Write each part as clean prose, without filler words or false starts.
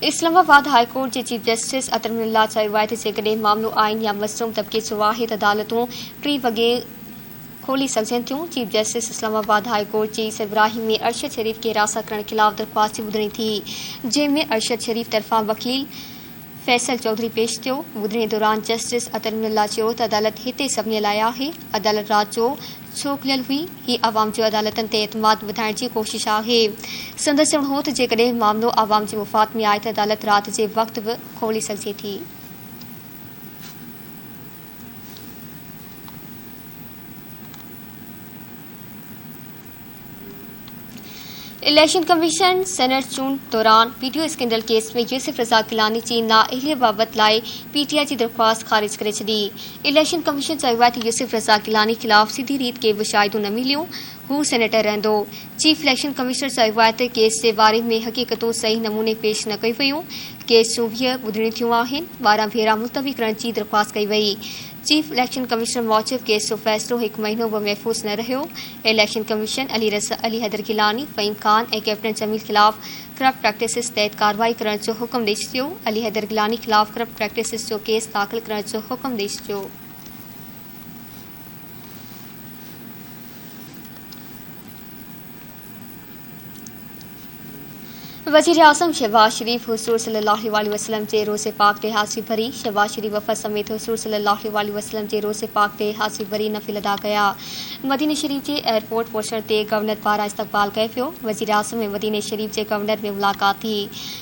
Islamabad high court के chief justice अतरमुल्लाह चयो आहे त जेकॾहिं मामलो आइन या मज़लूम तबके जो आहे त अदालतूं 3 वॻे खोली सघजनि थियूं। Chief justice Islamabad high court जी सरबराही में अरशद शरीफ खे हिरासत करण खिलाफ़ दरख़्वास्त ॿुधणी थी, जंहिंमें अरशद शरीफ तरफ़ां वकील फैसल चौधरी पेश थियो। ॿुधणी दौरान जस्टिस अतरमुल्लाह चयो त अदालत हिते सभिनी लाइ आहे। अदालत रात जो छो खुलियल हुई? ही आवाम जो अदालतनि ते एतमाद वधाइण जी कोशिश आहे। संदसि चवणु हो त जेकॾहिं मामलो आवाम जे मुफ़ाद में आहे त अदालत रात जे वक़्त बि खोली सघिजे थी। इलेक्शन कमीशन सेनेट चूंड दौरान वीडियो स्कैंडल केस में यूसुफ रज़ा गिलानी जी नाअहलियत बाबति लाइ पीटीआई जी दरख़्वास्त ख़ारिज करे छॾी। इलेक्शन कमीशन चयो आहे त यूसुफ रज़ा गिलानी ख़िलाफ़ सिधी रीत के बि शाहिदूं न मिलियूं, हू सेनेटर रहंदो। चीफ इलेक्शन कमिश्नर चयो आहे त केस जे बारे में हक़ीक़तूं सही नमूने पेश न कयूं वयूं। केस जूं 20 ॿुधणियूं थियूं आहिनि, 12 भेरा मुलतवी करण जी दरख़्वास्त कई वई। चीफ इलेक्शन कमिश्नर मूजिब केस जो फ़ैसिलो 1 महीनो बि महफ़ूज़ न रहियो। इलेक्शन कमीशन अली हैदर गिलानी, फ़हीम खान ऐं कैप्टन जमील ख़िलाफ़ करप्ट प्रैक्टिसिस तहत कार्रवाई करण जो हुक्म ॾेई छॾियो। अली हैदर गिलानी ख़िलाफ़ करप्ट प्रैक्टिसिस जो केस दाख़िल करण जो हुक्म ॾेई छॾियो। वज़ीर आज़म शहबाज शरीफ हुज़ूर सल्लल्लाहु अलैहि वसल्लम जे रोज़े पाक ते हाज़िरी भरी। शहबाज शरीफ वफ़द समेत हुज़ूर सल्लल्लाहु अलैहि वसल्लम जे रोज़े पाक ते हाज़िरी भरी नफ़िल अदा कया। मदीने शरीफ जे एयरपोर्ट पहुचण ते गवर्नर पारां इस्तक़बाल कयो पियो। वज़ीर आज़म ऐं मदीने शरीफ जे गवर्नर में मुलाक़ात थी।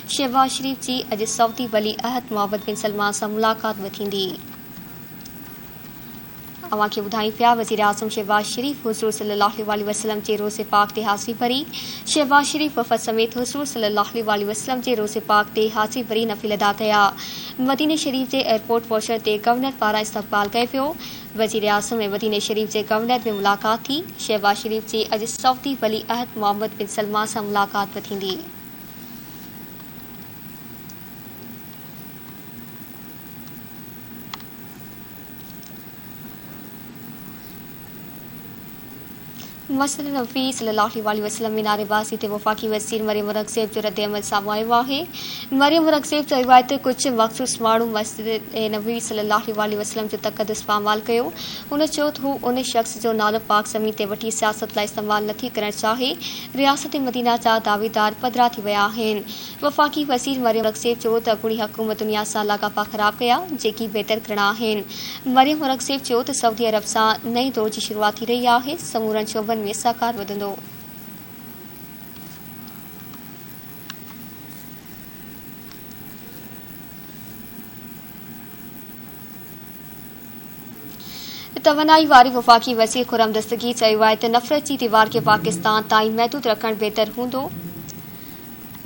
शहबाज शरीफ जी अॼु सऊदी वली अहद मोहम्मद बिन सलमान सां मुलाक़ात बि थींदी। अवां खे ॿुधायूं पिया वज़ीर आज़म शहबाज शरीफ हुज़ूर सल्लल्लाहु अलैहि वसल्लम जे रोज़े पाक ते हाज़िरी भरी। शहबाज शरीफ वफ़द समेत हुज़ूर सल्लल्लाहु अलैहि वसल्लम जे रोज़े पाक ते हाज़िरी भरी नफ़िल अदा कया। मदीने शरीफ जे एयरपोर्ट पहुचण ते गवर्नर पारां इस्तक़बाल कयो पियो। वज़ीर आज़म ऐं मदीने शरीफ जे गवर्नर में मुलाक़ात थी। शहबाज शरीफ जी अॼु सऊदी वली अहद मोहम्मद बिन सलमान सां मुलाक़ात बि थींदी। मस्जिद नबी सल्लल्लाहु अलैहि वसल्लम में नारेबाज़ी ते वफ़ाक़ी वज़ीर मरियम रग़ज़ेब जो रद्द अमल साम्हूं आयो आहे। मरियम रग़ज़ेब चयो आहे त कुझु मख़सूस माण्हू मस्जिद नबी सल्लल्लाहु अलैहि वसल्लम जो तक़दुस पामाल कयो। हुन चयो त हू उन शख़्स जो नालो पाक ज़मीन ते वठी सियासत लाइ इस्तेमालु नथी करणु चाहे। रियासत मदीना जा दावेदार पधिरा थी विया आहिनि। वफ़ाक़ी वज़ीर मरियम रग़ज़ेब चयो त अॻूणी हुकूमतुनि यां लाॻापा ख़राब कया, जेकी बहितर करणा आहिनि। मरियम रग़ज़ेब चयो त सऊदी अरब सां नई दौर जी शुरूआत थी रही आहे, समूरनि शोबनि में सहकार वधंदो। तवनाई वारी वफ़ाक़ी वज़ीर खुर्रम दस्तगीर चयो आहे त नफ़रत जी दीवार खे पाकिस्तान ताईं महदूद रखणु बहितर हूंदो।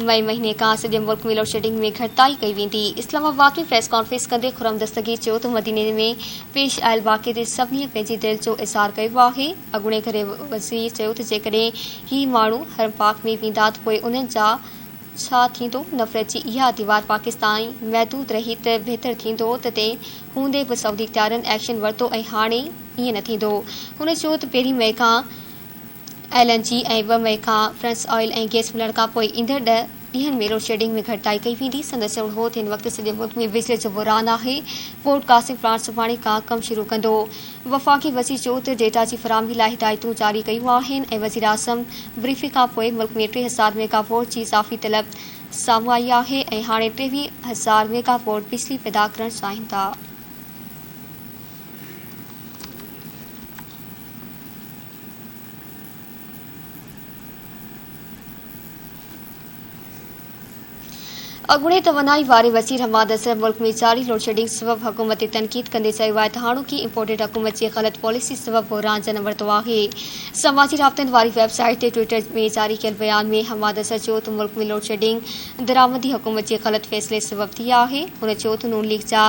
मई महीने खां सॼे मुल्क में लोड शेडिंग में घटिताई कई वेंदी। इस्लामाबाद में प्रेस कॉन्फ्रेंस कंदे खुर्रम दस्तगीर चयो त मदीने में पेश आयल वाक़े ते सभिनी पंहिंजी दिलि जो इज़हार कयो आहे। अॻूणे घरे वज़ीर चयो त जेकॾहिं ही माण्हू हरम पाक में वेंदा त पोइ उन्हनि जा छा थींदो? नफ़रत जी इहा दीवार पाकिस्तान महदूद रही त बहितर थींदो। तंहिं हूंदे बि सऊदी इख़्तियारनि एक्शन वरितो ऐं हाणे ईअं न थींदो। हुन चयो त पहिरीं मई खां LNG ऐं 2 मई खां फ्रेंच ऑयल ऐं गैस मिलण खां पोइ ईंदड़ 10 ॾींहनि में लोड शेडिंग में घटिताई कई वेंदी। संदसि चवणु हो त हिन वक़्तु सॼे मुल्क में बिजली जो बहिरान आहे। पोर्ट कासिम प्लांट सुभाणे खां कमु शुरू कंदो। वफ़ाक़ी वज़ीर चयो त डेटा जी फ़राहमी लाइ हिदायतूं जारी कयूं आहिनि ऐं वज़ीर आज़म ब्रीफिंग खां पोइ मुल्क में 3000 मेगावॉट जी इज़ाफ़ी तलब साम्हूं आई आहे ऐं हाणे 23,000 मेगावॉट बिजली पैदा करणु चाहिनि था। अॻूणे तवनाई वारे वज़ीर हमाद असर मुल्क में जारी लोड शेडिंग सबबि हुकूमत ते तनक़ीद कंदे चयो आहे त हाणोकी इंपोर्टेड हुकूमत जी ग़लति पॉलिसी सबबि बहिरान जनम वरितो आहे। समाजी राब्तनि वारी वेबसाइट ते ट्विटर में जारी कयल बयान में हमाद असर चयो त मुल्क में लोड शेडिंग दरामदी हुकूमत जे ग़लति फ़ैसिले सबबि थी आहे। हुन चयो त नून लीग जा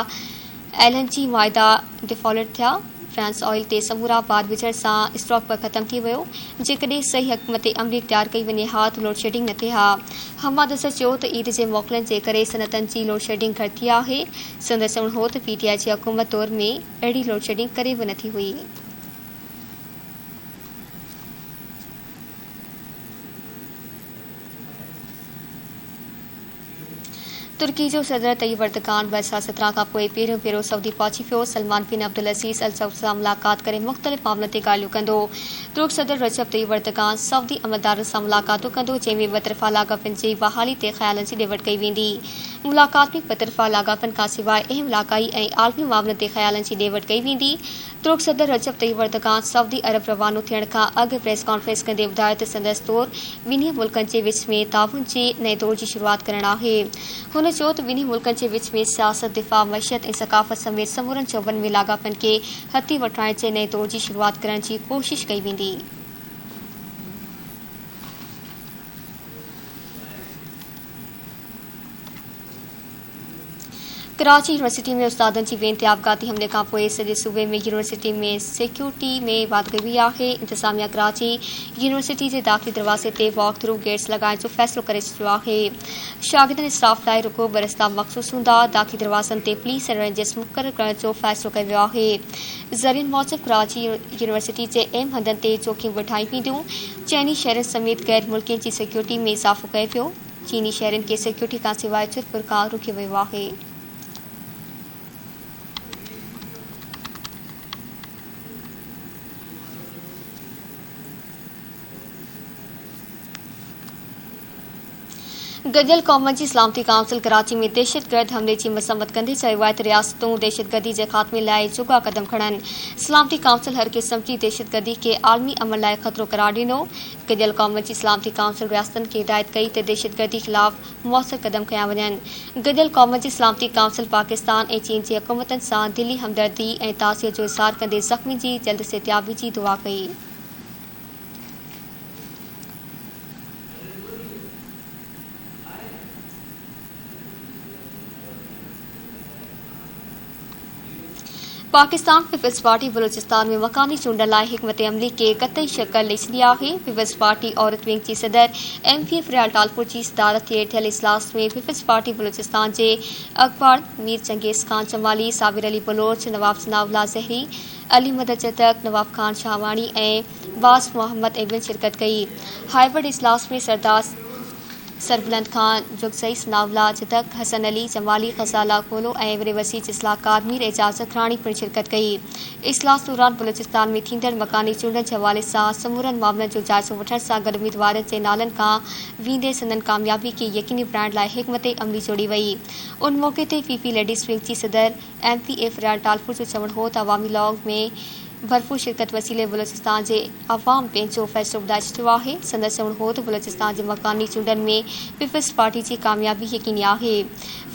LNG माइदा डिफॉल्ट थिया। फ्रांस ऑयल ते समूरा बार विझण सां स्टॉक पर ख़त्म थी वियो। जेकॾहिं सही हुकूमत अमली इख़्तियार कई वञे हा त लोड शेडिंग न थिए हा। हमाद असर चयो त ईद जे मौक़लनि जे करे सनअतनि जी लोड शेडिंग घटि थी आहे। संदसि चवणु हो त PTI जी हुकूमत दौर में अहिड़ी लोड शेडिंग करे बि न थी हुई। तुर्की जो सदर तैयब अर्दगान 2017 खां पोइ पहिरियों भेरो सऊदी पहुची वियो। सलमान बिन अब्दुल अज़ीज़ अल सऊद सां मुलाक़ात करे मुख़्तलिफ़ मामलनि ते ॻाल्हियूं कंदो। तुर्क सदर रजब तैयब अर्दगान सऊदी अमलदारनि सां मुलाक़ातूं कंदो, जंहिं में ॿतरफ़ा लाॻापनि जी बहाली ते ख़्यालनि जी ॾेवट कई वेंदी। मुलाक़ात में ॿतरफ़ा लाॻापनि खां सवाइ अहम इलाक़ाई ऐं आलमी मामलनि ते ख़्यालनि जी ॾेवट कई वेंदी। तुर्क सदर रजब तैयब अर्दगान सऊदी अरब रवानो थियण खां अॻु प्रेस कॉन्फ्रेंस कंदे ॿुधायो त संदसि तौरु ॿिन्ही मुल्कनि जे विच में ताउन जे नएं दौर जी शुरूआत करणु आहे। हुन चयो त ॿिन्ही मुल्कनि जे विच में सियासत, दिफ़ा, मईशत ऐं सक़ाफ़त समेत समूरनि शोबनि में लाॻापनि खे हथी वठाइण जे नएं दौर जी शुरूआत करण जी कोशिश कई वेंदी। कराची यूनिवर्सिटी में उस्तादनि जी वेन ते आपघाती हमले खां पोइ सॼे सूबे में यूनिवर्सिटी में सिक्योरिटी में वाधि कई आहे। इंतिज़ामिया कराची यूनिवर्सिटी जे दाख़िली दरवाज़े ते वॉक थ्रू गेट्स लॻाइण जो फ़ैसिलो करे छॾियो आहे। शागिर्दनि स्टाफ लाइ रुॻो ॿ रस्ता मख़सूस हूंदा। दाख़िली दरवाज़नि ते पुलिस ऐं रेंजर्स मुक़ररु करण जो फ़ैसिलो कयो वियो आहे। ज़रियनि मूजिबि कराची यूनिवर्सिटी जे अहम हंधनि ते चौकियूं बिठाई वेंदियूं। चइनी शहरनि समेत गैर मुल्कियुनि जी सिक्योरिटी में इज़ाफ़ो कयो वियो। चीनी शहरनि खे सिक्योरिटी खां सवाइ चुरपुर खां रोकियो वियो आहे। गडियल क़ौमनि जी सलामती काउंसिल कराची में दहशतगर्द हमले जी मसम्मत कंदे चयो आहे त रियासतूं दहशतगर्दी जे ख़ात्मे लाइ जुगा क़दम खणनि। सलामती काउंसिल हर क़िस्म जी दहशतगर्दी खे आलमी अमन लाइ ख़तरो करार ॾिनो। गडियल क़ौमनि जी सलामती काउंसिल रियासतनि खे हिदायत कई त दहशतगर्दी ख़िलाफ़ मुअसर क़दम खयां वञनि। गडियल क़ौमनि जी सलामती काउंसिल पाकिस्तान ऐं चीन जी हुकूमतनि सां दिली हमदर्दी ऐं तासीर जो इज़हार कंदे ज़ख़्मी जी जल्द सिहतयाबी जी दुआ कई। पाकिस्तान पीपल्स पार्टी बलूचिस्तान में मकानी चूंडनि लाइ हिकमत अमली खे क़तई शक्ल ॾेई छॾी आहे। पीपल्स पार्टी औरत विंग जी सदर MPF रियाल टालपुर जी सदारत ते थियल इजलास में पीपल्स पार्टी बलूचिस्तान जे अखबार मीर चंगेज़ खान जमाली, साबिर अली बलोच, नवाब सनाउल्लाह ज़हरी, अली मदद चतक, नवाब खान शाहवाणी ऐं बास मोहम्मद एबिन शिरकत कई। हाइब्रिड इजलास में सरदार सरबुलंद खान, जुगसई, सनाउल्लाह चतक, हसन अली जमाली, ग़ज़ाला कोलो ऐं वरी वसीज इस्लाहकार मीर एजाज अखराणी पिणु शिरकत कई। इजलास दौरान बलूचिस्तान में थींदड़ मकानी चूंडनि जे हवाले सां समूरनि मामलनि जो जाइज़ो वठण सां गॾु उम्मीदवारनि जे नालनि खां वेंदे संदनि कामयाबी खे यकीनी बणाइण लाइ हिकमत अमली जोड़ी वई। उन मौक़े ते PP लेडीज़ विंग जी सदर MPF रियाल टालपुर जो चवणु हो त अवामी लॉन्ग में भरपूर शिरकत वसीले बलूचिस्तान जे अवाम पंहिंजो फ़ैसिलो ॿुधाए छॾियो आहे। संदसि चवणु हो त बलूचिस्तान जे मकानी चूंडनि में पीपल्स पार्टी जी कामयाबी यकीनी आहे।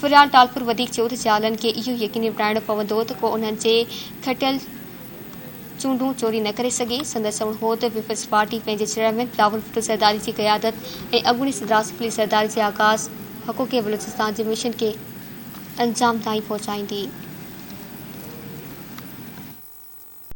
फ़िलहाल टालपुर वधीक चयो त ज़ालनि खे इहो यकीनी बणाइणो पवंदो त को उन्हनि जे खटियल चूंडूं चोरी न करे सघे। संदसि चवणु हो त पीपल्स पार्टी पंहिंजे चेयरमैन बिलावल भुट्टो ज़रदारी जी क़यादत ऐं अॻूणी सदर आसिफ अली ज़रदारी जे आगाज़ हक़ूक़ बलूचिस्तान जे मिशन खे अंजाम ताईं पहुचाईंदी।